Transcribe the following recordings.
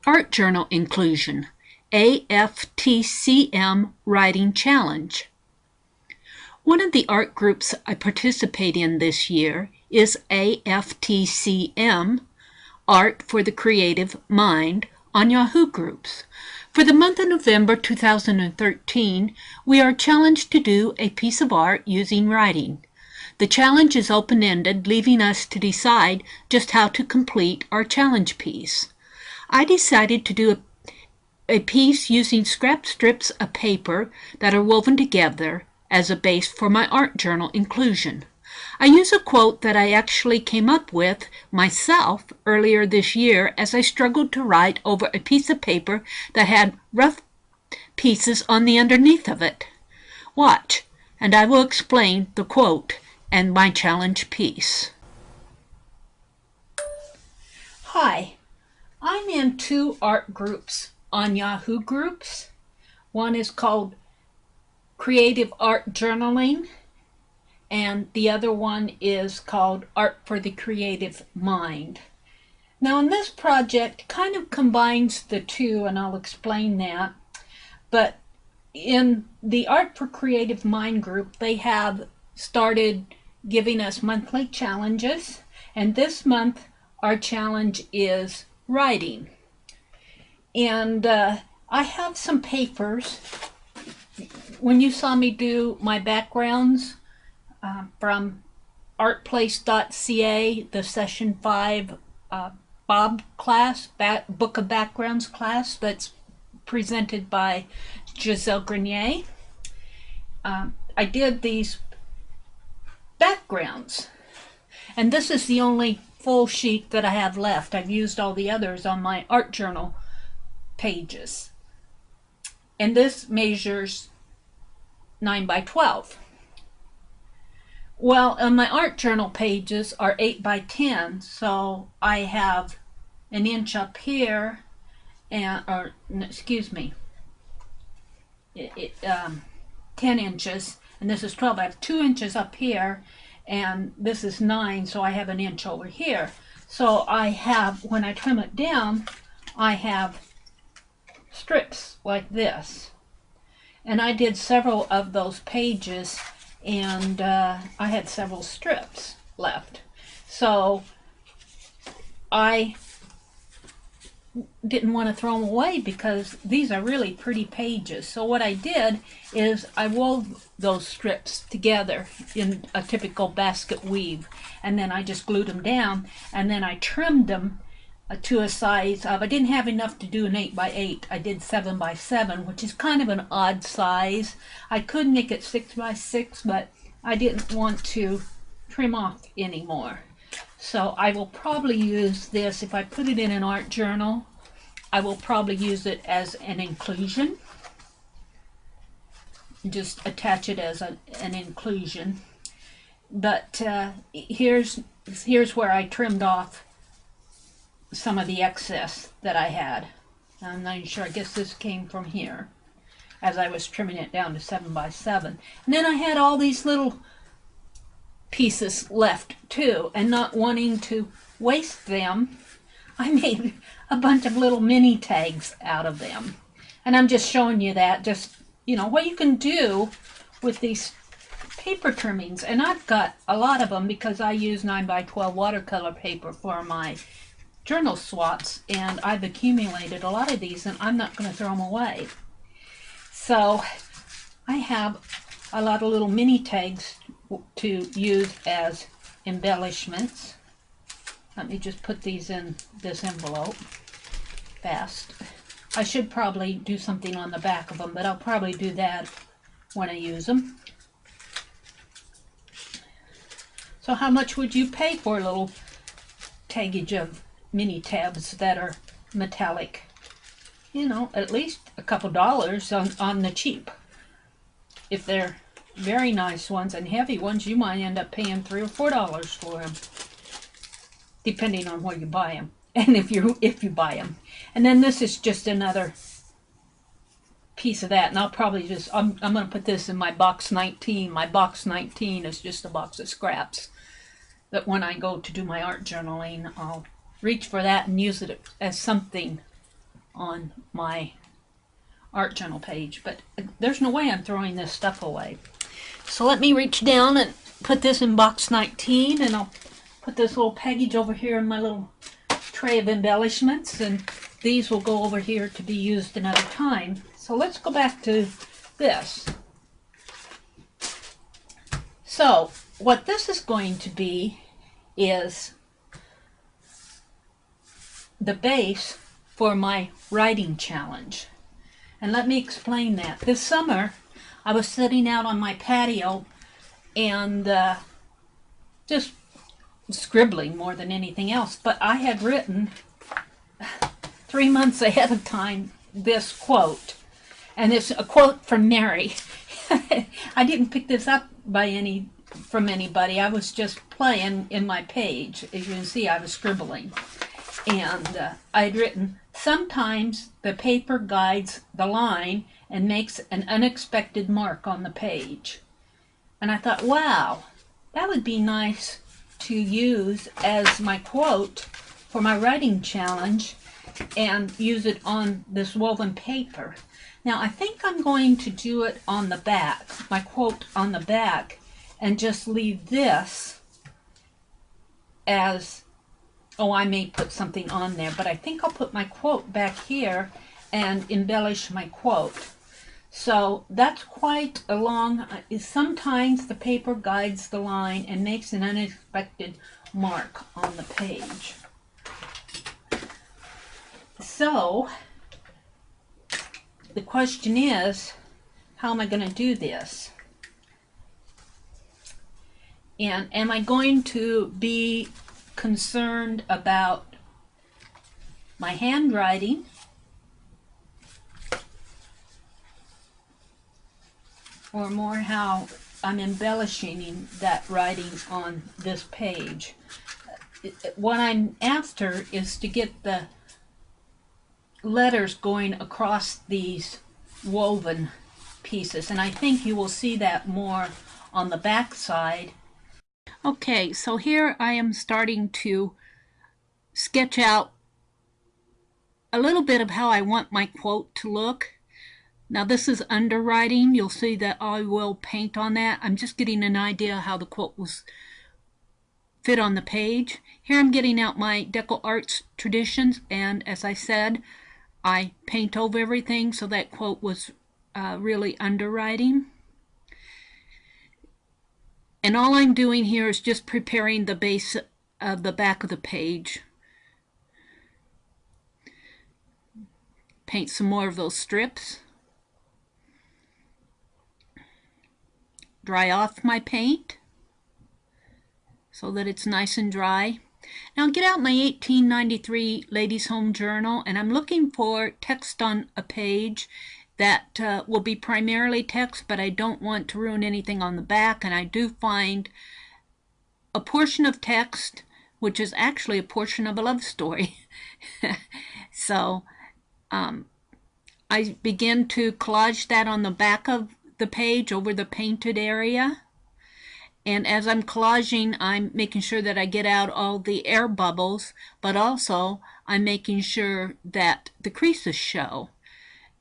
Art Journal Inclusion, AFTCM Writing Challenge. One of the art groups I participate in this year is AFTCM, Art for the Creative Mind, on Yahoo Groups. For the month of November 2013, we are challenged to do a piece of art using writing. The challenge is open-ended, leaving us to decide just how to complete our challenge piece. I decided to do a piece using scrap strips of paper that are woven together as a base for my art journal inclusion. I use a quote that I actually came up with myself earlier this year as I struggled to write over a piece of paper that had rough pieces on the underneath of it. Watch, and I will explain the quote and my challenge piece. Hi, I'm in two art groups on Yahoo Groups. One is called Creative Art Journaling, and the other one is called Art for the Creative Mind. Now, in this project, kind of combines the two, and I'll explain that. But in the Art for Creative Mind group, they have started giving us monthly challenges, and this month our challenge is writing. And I have some papers. When you saw me do my backgrounds from artplace.ca, the session 5 Bob class, Book of Backgrounds class that's presented by Giselle Grenier, I did these backgrounds, and this is the only full sheet that I have left. I've used all the others on my art journal pages, and this measures 9 by 12. Well, on my art journal pages are 8 by 10, so I have an inch up here, and 10 inches, and this is 12. I have 2 inches up here, and this is 9, so I have an inch over here. So I have, when I trim it down, I have strips like this. And I did several of those pages, and I had several strips left. So I didn't want to throw them away because these are really pretty pages. So what I did is I wove those strips together in a typical basket weave, and then I just glued them down, and then I trimmed them to a size of, I didn't have enough to do an 8 by 8. I did 7 by 7, which is kind of an odd size. I could make it 6 by 6, but I didn't want to trim off anymore. So I will probably use this, if I put it in an art journal, I will probably use it as an inclusion. Just attach it as an inclusion. But here's where I trimmed off some of the excess that I had. I'm not sure, I guess this came from here as I was trimming it down to 7 by 7. And then I had all these little pieces left too, and not wanting to waste them, I made a bunch of little mini tags out of them. And I'm just showing you that, just, you know, what you can do with these paper trimmings. And I've got a lot of them because I use 9 by 12 watercolor paper for my journal swaps, and I've accumulated a lot of these, and I'm not going to throw them away. So I have a lot of little mini tags to use as embellishments. Let me just put these in this envelope fast. I should probably do something on the back of them, but I'll probably do that when I use them. So how much would you pay for a little taggage of mini tabs that are metallic? You know, at least a couple dollars on the cheap. If they're very nice ones and heavy ones, you might end up paying $3 or $4 for them, depending on where you buy them, and if you buy them. And then this is just another piece of that, and I'll probably just, I'm going to put this in my box 19. My box 19 is just a box of scraps that when I go to do my art journaling, I'll reach for that and use it as something on my art journal page, but there's no way I'm throwing this stuff away. So let me reach down and put this in box 19, and I'll put this little package over here in my little tray of embellishments, and these will go over here to be used another time. So let's go back to this. So what this is going to be is the base for my writing challenge. And let me explain that. This summer I was sitting out on my patio and just scribbling more than anything else, but I had written 3 months ahead of time this quote, and it's a quote from Meri. I didn't pick this up from anybody. I was just playing in my page. As you can see, I was scribbling, and I had written, "Sometimes the paper guides the line and makes an unexpected mark on the page." And I thought, wow, that would be nice to use as my quote for my writing challenge and use it on this woven paper. Now I think I'm going to do it on the back, my quote on the back, and just leave this as, oh, I may put something on there, but I think I'll put my quote back here and embellish my quote. So that's quite a long, sometimes the paper guides the line and makes an unexpected mark on the page. So the question is, how am I going to do this? And am I going to be concerned about my handwriting, or more how I'm embellishing that writing on this page? What I'm after is to get the letters going across these woven pieces, and I think you will see that more on the back side. Okay, so here I am starting to sketch out a little bit of how I want my quote to look. Now this is underwriting. You'll see that I will paint on that. I'm just getting an idea how the quote will fit on the page. Here I'm getting out my Deco Arts traditions, and as I said, I paint over everything, so that quote was really underwriting. And all I'm doing here is just preparing the base of the back of the page. Paint some more of those strips. Dry off my paint so that it's nice and dry. Now get out my 1893 Ladies' Home Journal, and I'm looking for text on a page that will be primarily text, but I don't want to ruin anything on the back, and I do find a portion of text which is actually a portion of a love story. So I begin to collage that on the back of the page over the painted area. And as I'm collaging, I'm making sure that I get out all the air bubbles, but also I'm making sure that the creases show.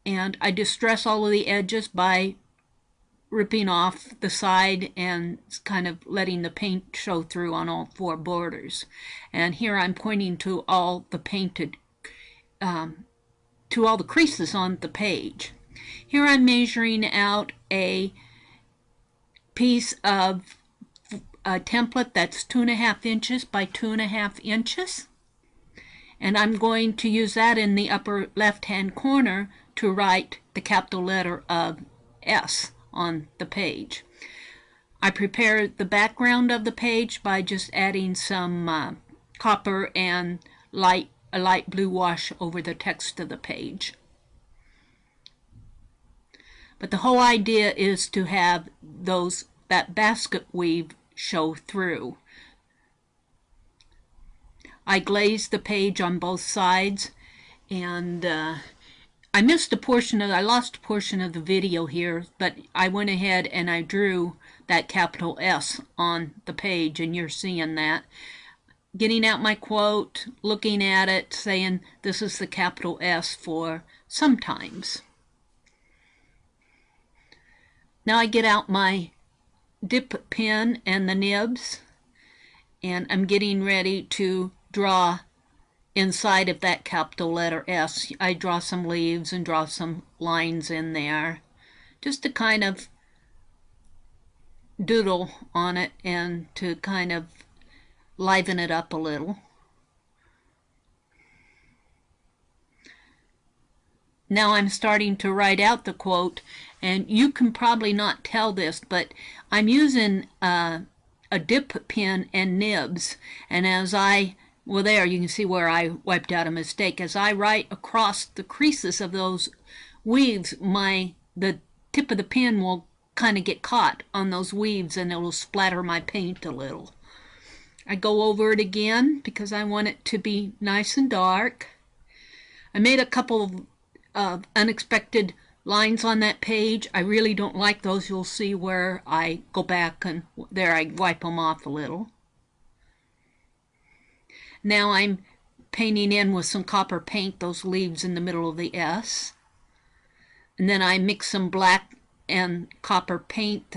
And I distress all of the edges by ripping off the side and kind of letting the paint show through on all four borders. And here I'm pointing to all the painted, to all the creases on the page. Here I'm measuring out a piece of a template that's 2.5 inches by 2.5 inches, and I'm going to use that in the upper left hand corner to write the capital letter of S on the page. I prepare the background of the page by just adding some copper and a light blue wash over the text of the page. But the whole idea is to have that basket weave show through. I glazed the page on both sides, and I lost a portion of the video here, but I went ahead and I drew that capital S on the page, and you're seeing that. getting out my quote, looking at it, saying this is the capital S for sometimes. Now I get out my dip pen and the nibs, and I'm getting ready to draw inside of that capital letter S. I draw some leaves and draw some lines in there just to kind of doodle on it and to kind of liven it up a little. Now I'm starting to write out the quote, and you can probably not tell this, but I'm using a dip pen and nibs, and as well, there you can see where I wiped out a mistake. As I write across the creases of those weaves, the tip of the pen will kind of get caught on those weaves and it will splatter my paint a little. I go over it again because I want it to be nice and dark. I made a couple of unexpected lines on that page. I really don't like those. You'll see where I go back and there I wipe them off a little. Now I'm painting in with some copper paint those leaves in the middle of the S. And then I mix some black and copper paint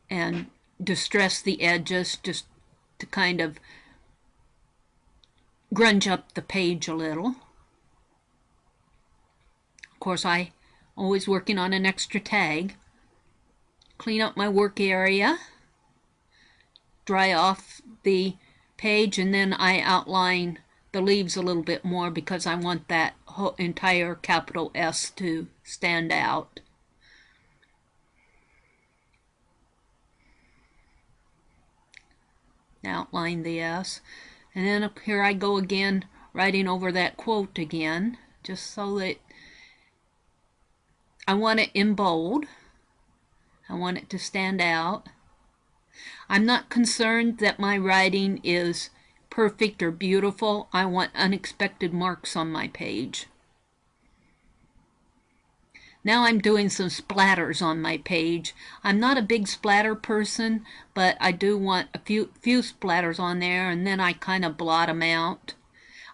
and distress the edges just to kind of grunge up the page a little. Of course, I always working on an extra tag. Clean up my work area, dry off the page, and then I outline the leaves a little bit more because I want that whole entire capital S to stand out. Outline the S, and then up here I go again writing over that quote again, just so that I want it in bold. I want it to stand out. I'm not concerned that my writing is perfect or beautiful. I want unexpected marks on my page. Now I'm doing some splatters on my page. I'm not a big splatter person, but I do want a few splatters on there, and then I kind of blot them out.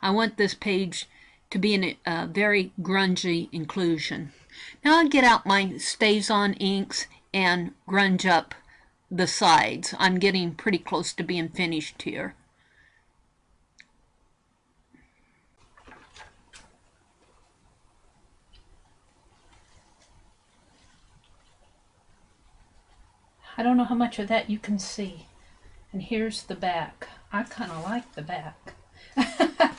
I want this page to be in a very grungy inclusion. Now I get out my StazOn inks and grunge up the sides. I'm getting pretty close to being finished here. I don't know how much of that you can see. And here's the back. I kind of like the back. I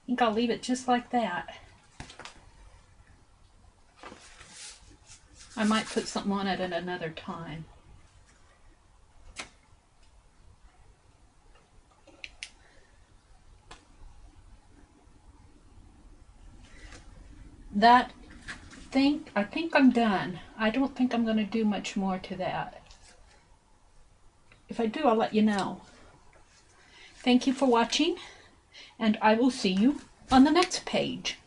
think I'll leave it just like that. I might put something on it at another time. I think I'm done. I don't think I'm going to do much more to that. If I do, I'll let you know. Thank you for watching, and I will see you on the next page.